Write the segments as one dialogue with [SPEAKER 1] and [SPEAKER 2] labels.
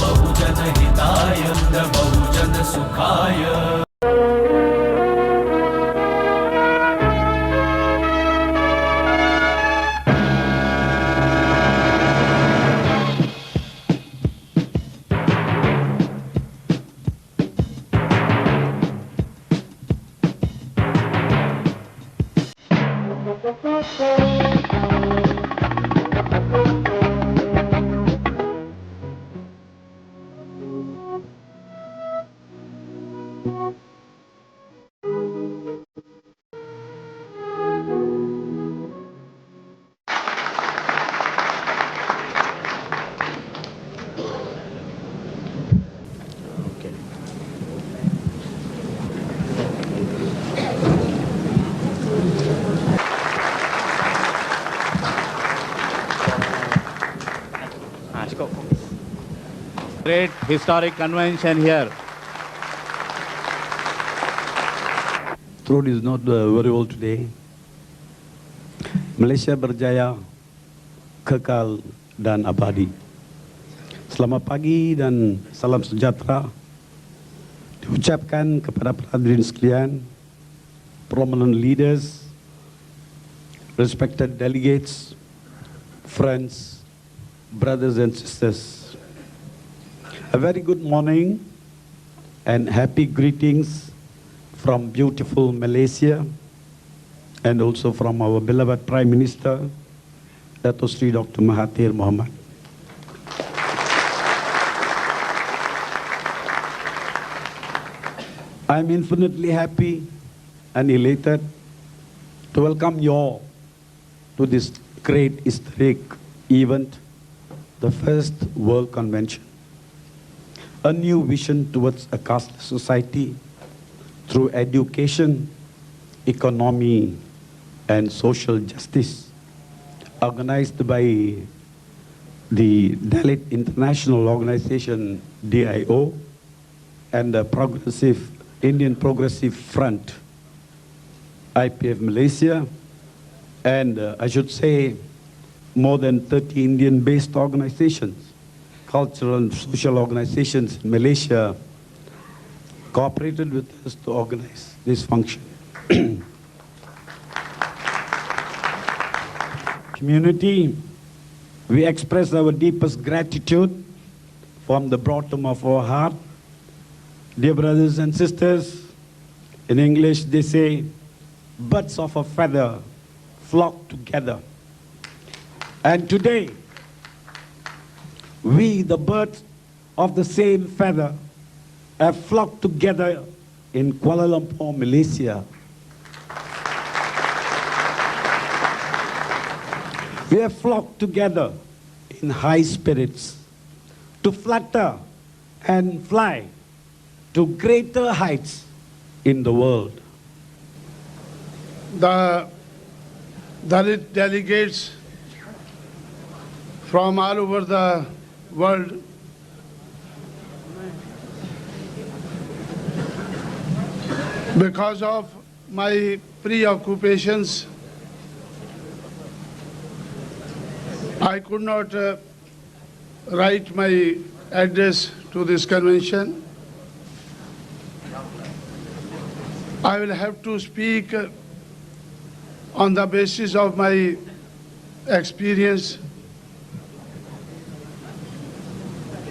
[SPEAKER 1] बहुजन हिताय बहुजन सुखाय।
[SPEAKER 2] Great historic convention here.
[SPEAKER 3] Throat is not very well today. Malaysia berjaya, kekal dan abadi. Selamat pagi dan salam sejahtera diucapkan kepada para hadirin sekalian, prominent leaders, respected delegates, friends, brothers and sisters. A very good morning and happy greetings from beautiful Malaysia and also from our beloved Prime Minister, Dato' Sri Dr. Mahathir Mohamad. I'm infinitely happy and elated to welcome you all to this great historic event, the first World Convention. A new vision towards a cashless society through education, economy, and social justice, organized by the Dalit International Organization, DIO, and the Indian Progressive Front, IPF Malaysia, and I should say more than 30 Indian-based organizations, cultural and social organizations in Malaysia cooperated with us to organize this function. Community, we express our deepest gratitude from the bottom of our heart. Dear brothers and sisters, in English they say, birds of a feather flock together. And today, we, the birds of the same feather, have flocked together in Kuala Lumpur, Malaysia. We have flocked together in high spirits to flutter and fly to greater heights in the world.
[SPEAKER 4] The Dalit delegates from all over the world because of my preoccupations, I could not write my address to this convention. I will have to speak on the basis of my experience,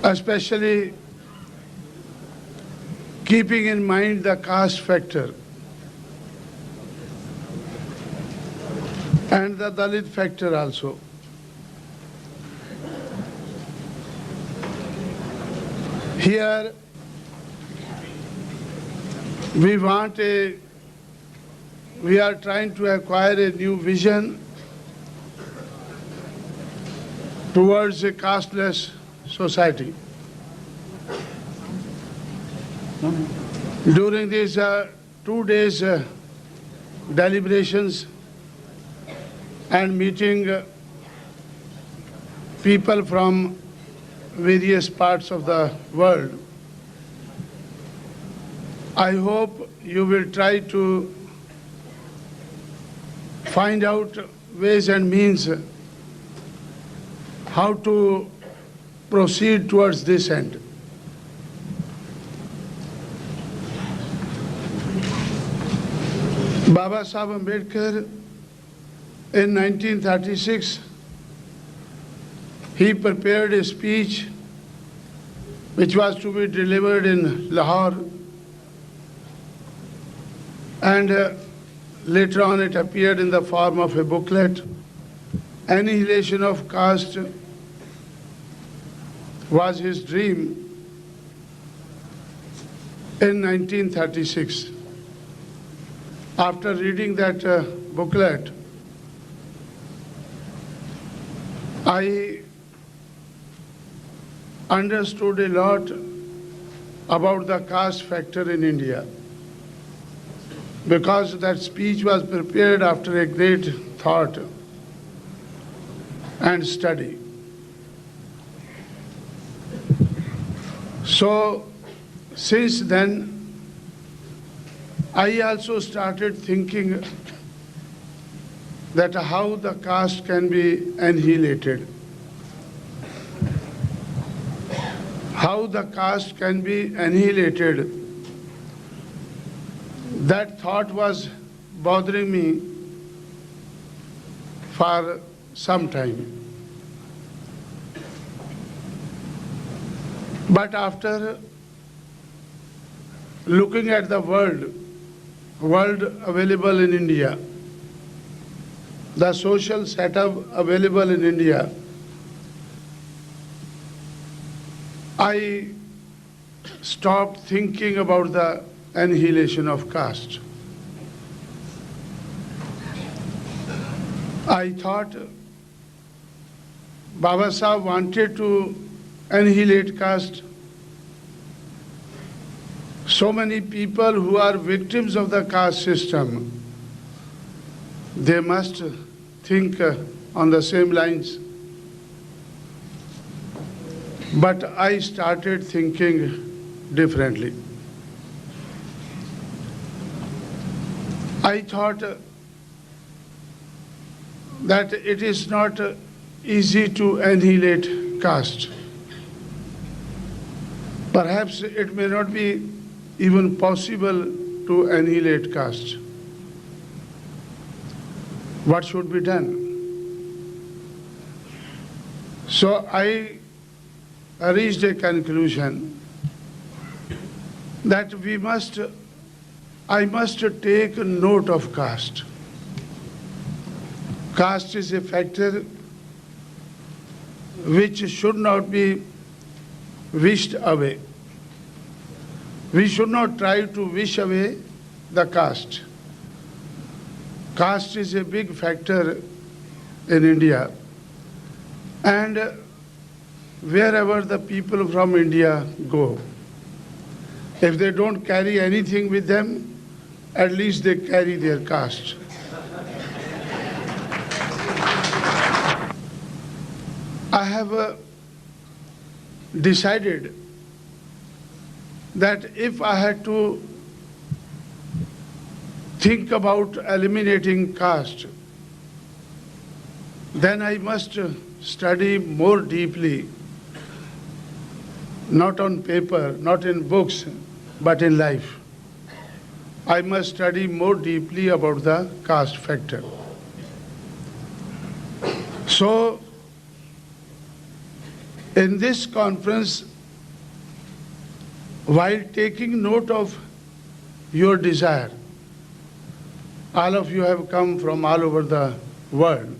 [SPEAKER 4] especially keeping in mind the caste factor and the Dalit factor also. Here we are trying to acquire a new vision towards a casteless society. During these 2 days deliberations and meeting people from various parts of the world, I hope you will try to find out ways and means how to proceed towards this end. Baba Sahib Ambedkar, in 1936, he prepared a speech which was to be delivered in Lahore, and later on it appeared in the form of a booklet. Annihilation of caste was his dream in 1936. After reading that booklet, I understood a lot about the caste factor in India, because that speech was prepared after a great thought and study. So, since then, I also started thinking that how the caste can be annihilated. How the caste can be annihilated. That thought was bothering me for some time. But after looking at the world available in India, the social setup available in India, I stopped thinking about the annihilation of caste. I thought Baba Sahib wanted to annihilate caste. So many people who are victims of the caste system, they must think on the same lines. But I started thinking differently. I thought that it is not easy to annihilate caste. Perhaps it may not be even possible to annihilate caste. What should be done? So I reached a conclusion that I must take note of caste. Caste is a factor which should not be wished away. We should not try to wish away the caste. Caste is a big factor in India, and wherever the people from India go, if they don't carry anything with them, at least they carry their caste. I have decided that if I had to think about eliminating caste, then I must study more deeply, not on paper, not in books, but in life. I must study more deeply about the caste factor. So, in this conference, while taking note of your desire, all of you have come from all over the world.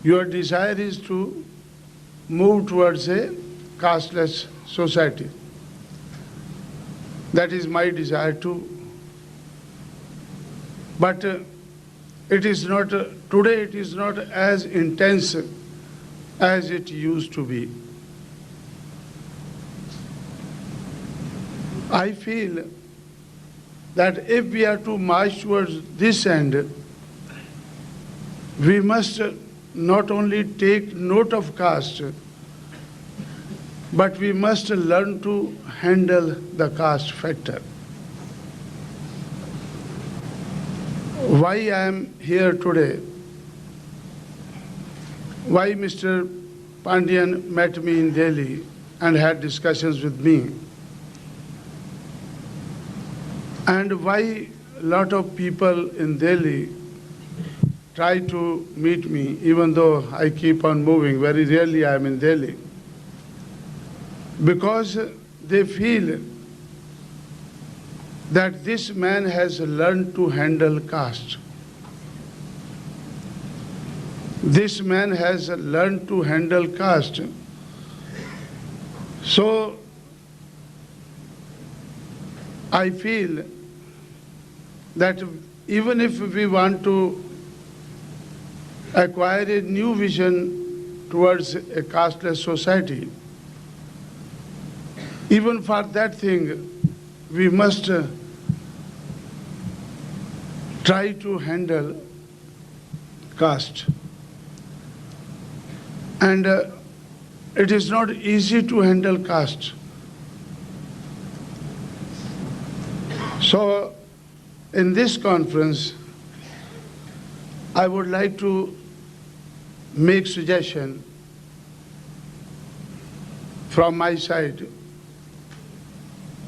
[SPEAKER 4] Your desire is to move towards a casteless society. That is my desire too. But it is not, today it is not as intense as it used to be. I feel that if we are to march towards this end, we must not only take note of caste, but we must learn to handle the caste factor. Why I am here today? Why Mr. Pandian met me in Delhi and had discussions with me. And why a lot of people in Delhi try to meet me, even though I keep on moving, very rarely I am in Delhi, because they feel that this man has learned to handle caste. This man has learned to handle caste. So I feel that even if we want to acquire a new vision towards a casteless society, even for that thing, we must try to handle caste. And it is not easy to handle caste. So, in this conference, I would like to make suggestion from my side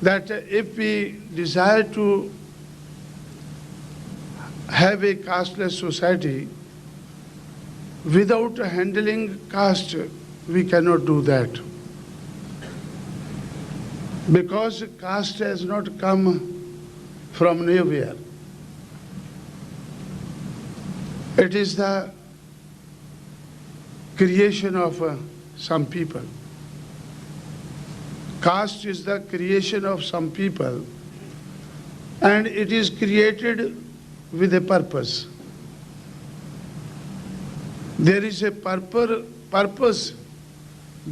[SPEAKER 4] that if we desire to have a casteless society, without handling caste, we cannot do that. Because caste has not come from nowhere. It is the creation of some people. Caste is the creation of some people, and it is created with a purpose. There is a purpose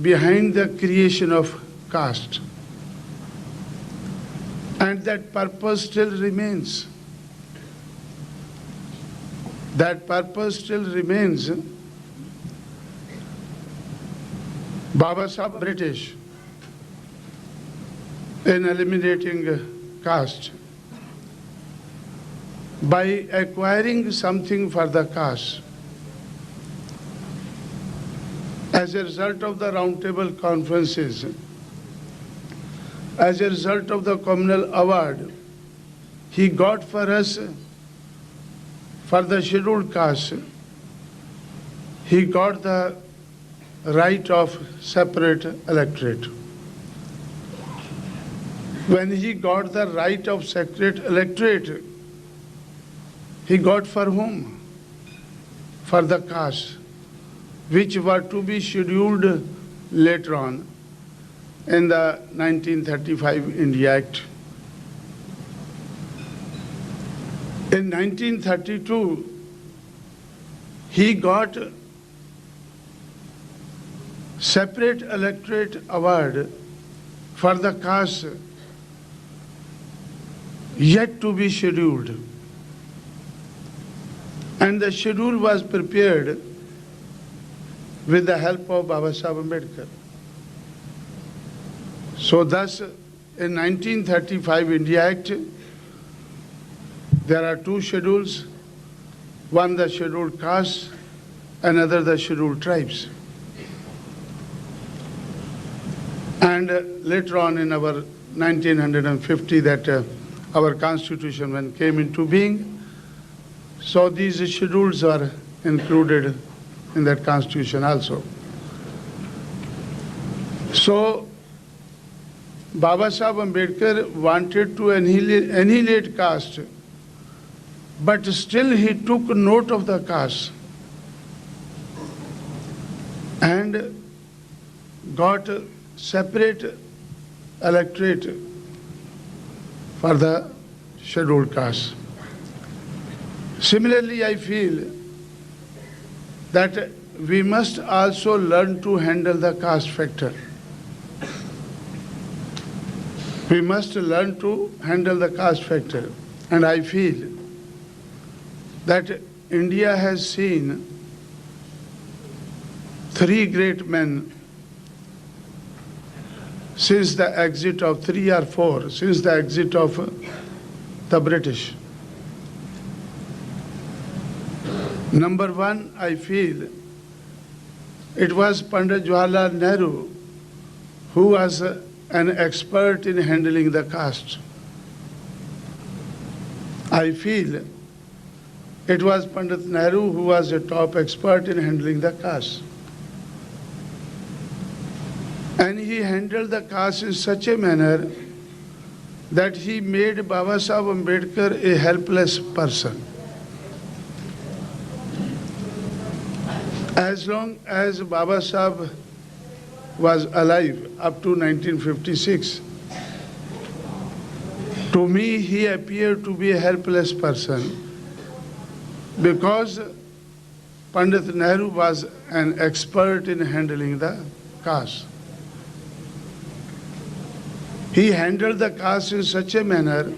[SPEAKER 4] behind the creation of caste, and that purpose still remains. That purpose still remains. Baba Sahib British, in eliminating caste, by acquiring something for the caste, as a result of the roundtable conferences, as a result of the communal award, he got for us, for the scheduled caste, he got the right of separate electorate. When he got the right of separate electorate, he got for whom? For the caste, which were to be scheduled later on in the 1935 India Act. In 1932, he got separate electorate award for the caste yet to be scheduled. And the schedule was prepared with the help of Baba Sahib Ambedkar. So thus, in 1935 India Act, there are two schedules, one the scheduled castes, another the scheduled tribes. And later on in our 1950, that our constitution when came into being, so these schedules are included in that constitution also. So Baba Sahib Ambedkar wanted to annihilate caste, but still he took note of the caste and got a separate electorate for the scheduled caste. Similarly, I feel that we must also learn to handle the caste factor. We must learn to handle the caste factor. And I feel that India has seen three great men since the exit of since the exit of the British. Number one, I feel it was Pandit Jawaharlal Nehru who was an expert in handling the caste. I feel it was Pandit Nehru who was a top expert in handling the caste. And he handled the caste in such a manner that he made Baba Sahib Ambedkar a helpless person. As long as Baba Sahib was alive up to 1956, to me he appeared to be a helpless person because Pandit Nehru was an expert in handling the caste. He handled the caste in such a manner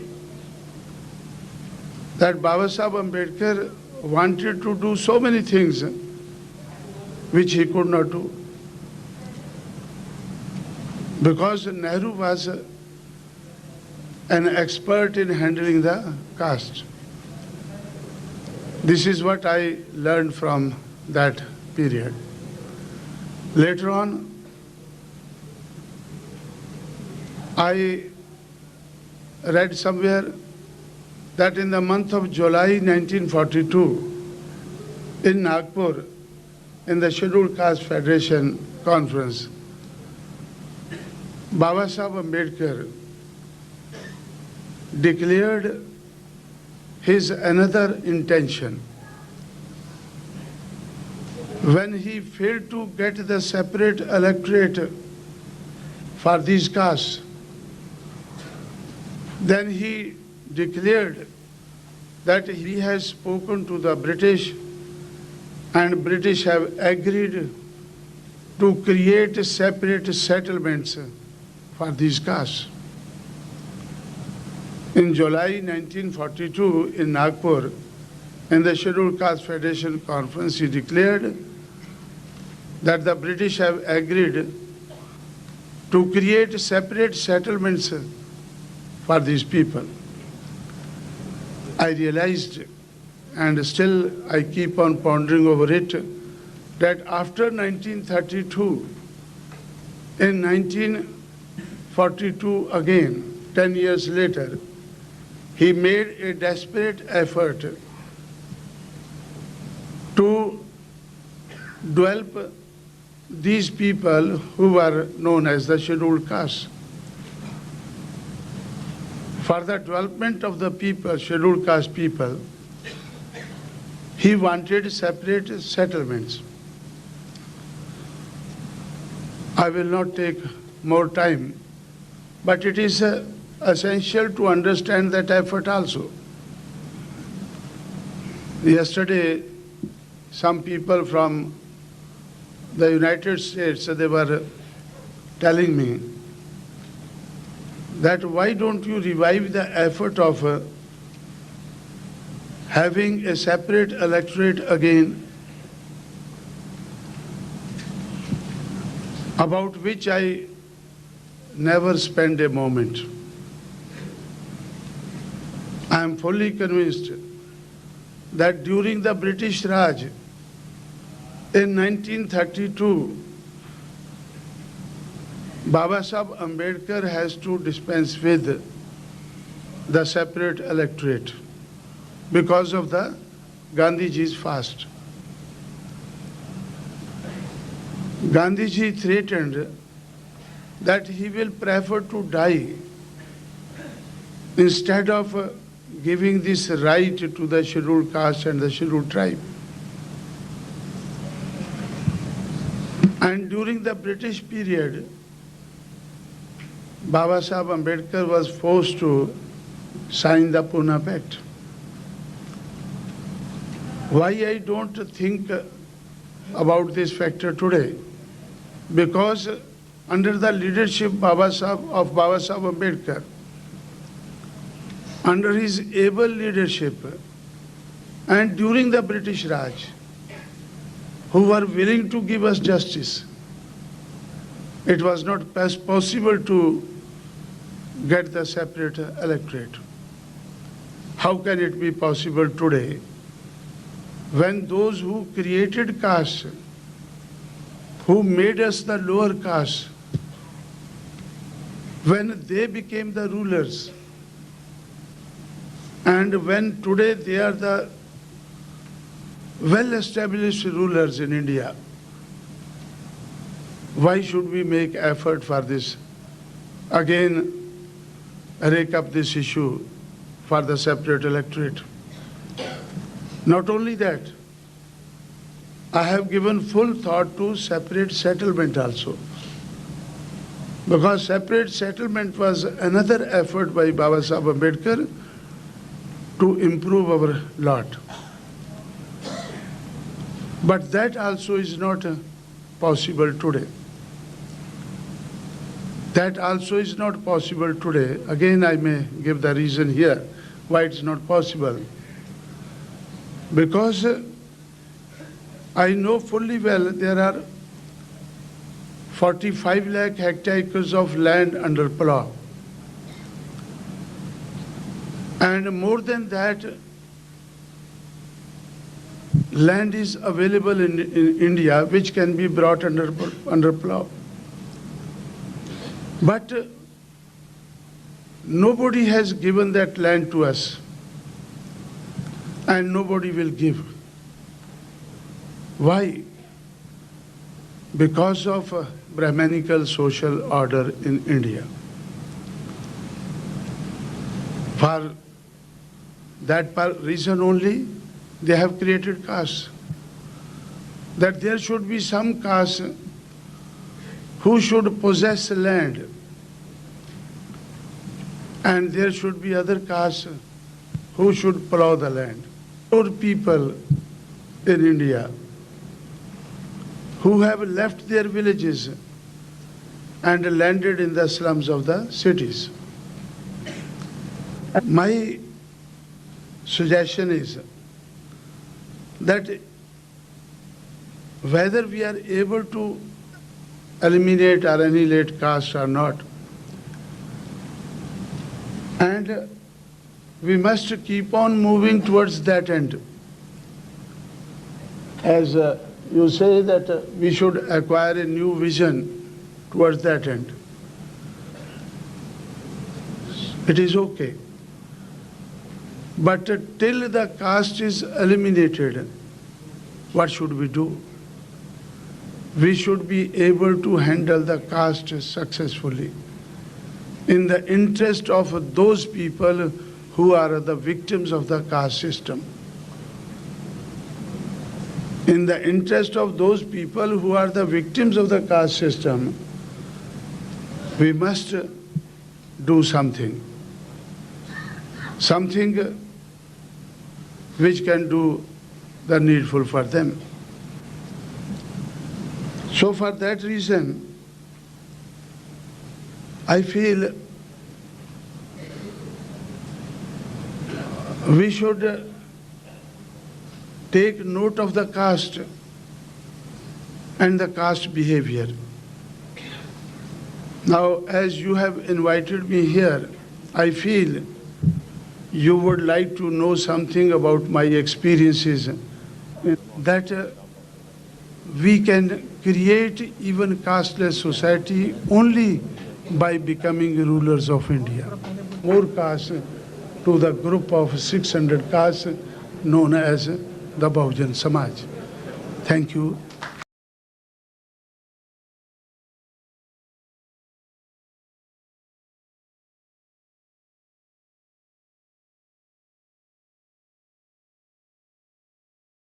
[SPEAKER 4] that Baba Sahib Ambedkar wanted to do so many things which he could not do. Because Nehru was an expert in handling the caste. This is what I learned from that period. Later on, I read somewhere that in the month of July 1942, in Nagpur, in the Scheduled Caste Federation conference, Baba Sahib Ambedkar declared his another intention. When he failed to get the separate electorate for these castes, then he declared that he has spoken to the British and British have agreed to create separate settlements for these castes. In July 1942 in Nagpur, in the Scheduled Caste Federation conference, he declared that the British have agreed to create separate settlements for these people. I realized, and still I keep on pondering over it, that after 1932, in 1942 again, 10 years later, he made a desperate effort to develop these people who were known as the scheduled caste. For the development of the people, scheduled caste people, he wanted separate settlements. I will not take more time, but it is essential to understand that effort also. Yesterday, some people from the United States, they were telling me that why don't you revive the effort of having a separate electorate again, about which I never spend a moment. I am fully convinced that during the British Raj in 1932, Baba Sahib Ambedkar has to dispense with the separate electorate because of the Gandhiji's fast. Gandhiji threatened that he will prefer to die instead of giving this right to the scheduled caste and the scheduled tribe. And during the British period, Baba Sahib Ambedkar was forced to sign the Pune Pact. Why I don't think about this factor today? Because under the leadership of Baba Sahib Ambedkar, under his able leadership, and during the British Raj, who were willing to give us justice, it was not possible to get the separate electorate. How can it be possible today when those who created caste who made us the lower caste, when they became the rulers, and when today they are the well-established rulers in India, why should we make effort for this? Again, rake up this issue for the separate electorate. Not only that, I have given full thought to separate settlement also. Because separate settlement was another effort by Baba Sahib Ambedkar to improve our lot. But that also is not possible today. That also is not possible today. Again, I may give the reason here why it's not possible. Because I know fully well there are 45 lakh hectares of land under plough. And more than that, land is available in India which can be brought under plough. But nobody has given that land to us, and nobody will give. Why? Because of Brahmanical social order in India. For that reason only, they have created castes. That there should be some caste who should possess land, and there should be other castes who should plough the land. Poor people in India who have left their villages and landed in the slums of the cities. My suggestion is that whether we are able to eliminate or annihilate caste or not, and we must keep on moving towards that end. As you say that we should acquire a new vision towards that end. It is okay. But till the caste is eliminated, what should we do? We should be able to handle the caste successfully in the interest of those people who are the victims of the caste system. In the interest of those people who are the victims of the caste system, we must do something. Something which can do the needful for them. So for that reason, I feel we should take note of the caste and the caste behavior. Now, as you have invited me here, I feel you would like to know something about my experiences, that we can create even casteless society only by becoming rulers of India. More caste to the group of 600 castes known as the Bahujan Samaj. Thank you.